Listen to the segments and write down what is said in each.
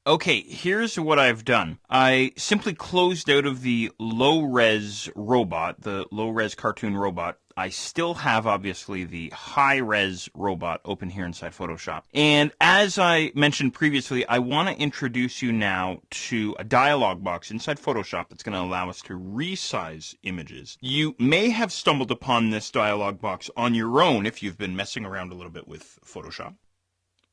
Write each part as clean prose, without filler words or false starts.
Okay, here's what I've done. I simply closed out of the low-res robot, the low-res cartoon robot. I still have, obviously, the high-res robot open here inside Photoshop. And as I mentioned previously, I want to introduce you now to a dialog box inside Photoshop that's going to allow us to resize images. You may have stumbled upon this dialog box on your own if you've been messing around a little bit with Photoshop.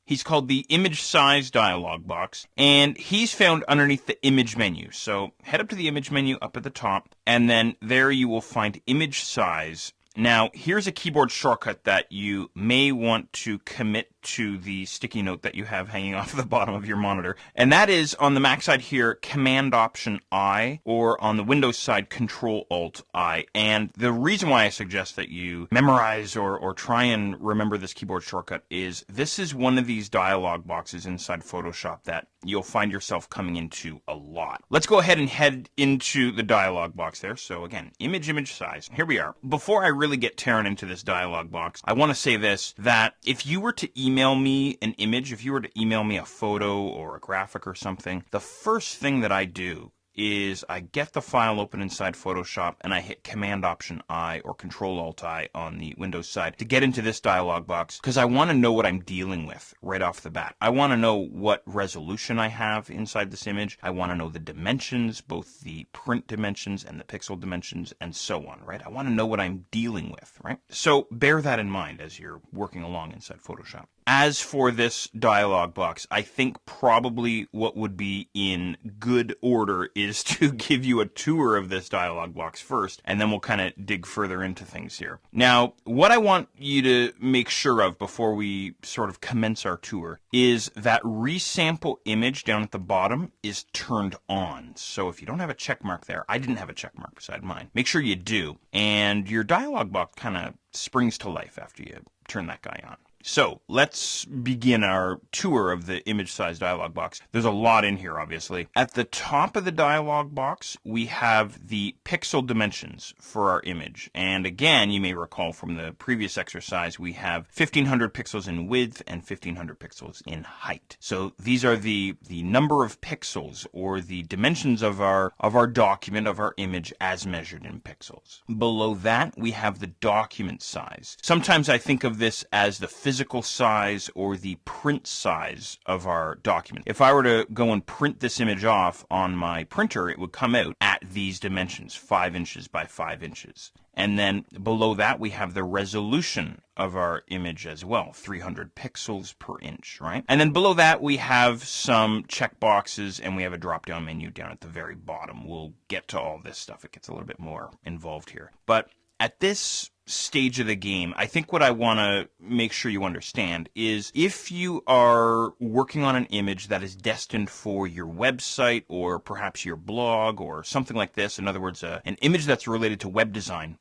He's called the Image Size dialog box, and he's found underneath the Image menu. So head up to the Image menu up at the top, and then there you will find Image Size. Now, here's a keyboard shortcut that you may want to commit to the sticky note that you have hanging off the bottom of your monitor. And that is, on the Mac side here, Command-Option-I, or on the Windows side, Control-Alt-I. And the reason why I suggest that you memorize or try and remember this keyboard shortcut is this is one of these dialog boxes inside Photoshop that you'll find yourself coming into a lot. Let's go ahead and head into the dialog box there. So again, image size. Here we are. Before I really get tearing into this dialog box, I want to say this, that if you were to email me an image, if you were to email me a photo or a graphic or something, the first thing that I do is I get the file open inside Photoshop and I hit Command-Option-I or Control-Alt-I on the Windows side to get into this dialog box, because I want to know what I'm dealing with right off the bat. I want to know what resolution I have inside this image. I want to know the dimensions, both the print dimensions and the pixel dimensions, and so on, right? I want to know what I'm dealing with, right? So bear that in mind as you're working along inside Photoshop. As for this dialog box, I think probably what would be in good order is to give you a tour of this dialog box first, and then we'll kind of dig further into things here. Now, what I want you to make sure of before we sort of commence our tour is that resample image down at the bottom is turned on. So if you don't have a check mark there, I didn't have a check mark beside mine, make sure you do. And your dialog box kind of springs to life after you turn that guy on. So let's begin our tour of the image size dialog box. There's a lot in here, obviously. At the top of the dialog box, we have the pixel dimensions for our image. And again, you may recall from the previous exercise, we have 1500 pixels in width and 1500 pixels in height. So these are the number of pixels or the dimensions of our document, of our image as measured in pixels. Below that, we have the document size. Sometimes I think of this as the physical size or the print size of our document. If I were to go and print this image off on my printer, it would come out at these dimensions, 5 inches by 5 inches. And then below that, we have the resolution of our image as well, 300 pixels per inch, right? And then below that, we have some check boxes and we have a drop-down menu down at the very bottom. We'll get to all this stuff. It gets a little bit more involved here. But at this stage of the game, I think what I want to make sure you understand is if you are working on an image that is destined for your website or perhaps your blog or something like this, in other words, an image that's related to web design,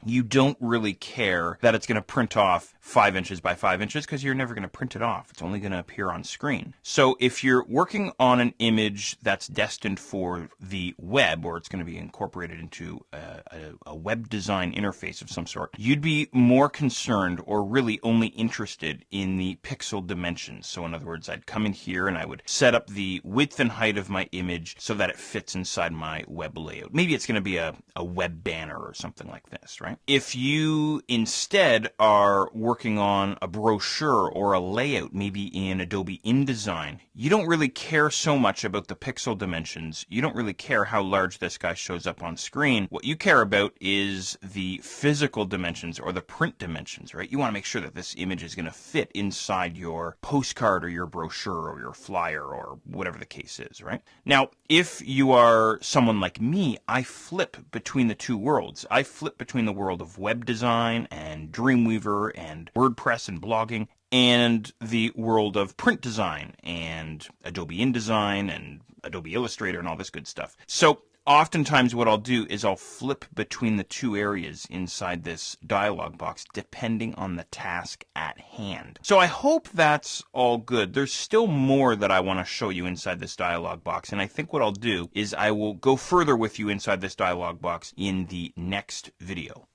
you don't really care that it's going to print off 5 inches by 5 inches because you're never going to print it off. It's only going to appear on screen. So if you're working on an image that's destined for the web, or it's going to be incorporated into a web design interface of some sort, you'd be more concerned or really only interested in the pixel dimensions. So in other words, I'd come in here and I would set up the width and height of my image so that it fits inside my web layout. Maybe it's going to be a web banner or something like this, right? If you instead are working on a brochure or a layout, maybe in Adobe InDesign, you don't really care so much about the pixel dimensions. You don't really care how large this guy shows up on screen. What you care about is the physical dimensions or the print dimensions, right? You want to make sure that this image is going to fit inside your postcard or your brochure or your flyer or whatever the case is, right? Now, if you are someone like me, I flip between the two worlds. I flip between the world of web design and Dreamweaver and WordPress and blogging and the world of print design and Adobe InDesign and Adobe Illustrator and all this good stuff. So oftentimes what I'll do is I'll flip between the two areas inside this dialog box depending on the task at hand. So I hope that's all good. There's still more that I want to show you inside this dialog box, and I think what I'll do is I will go further with you inside this dialog box in the next video.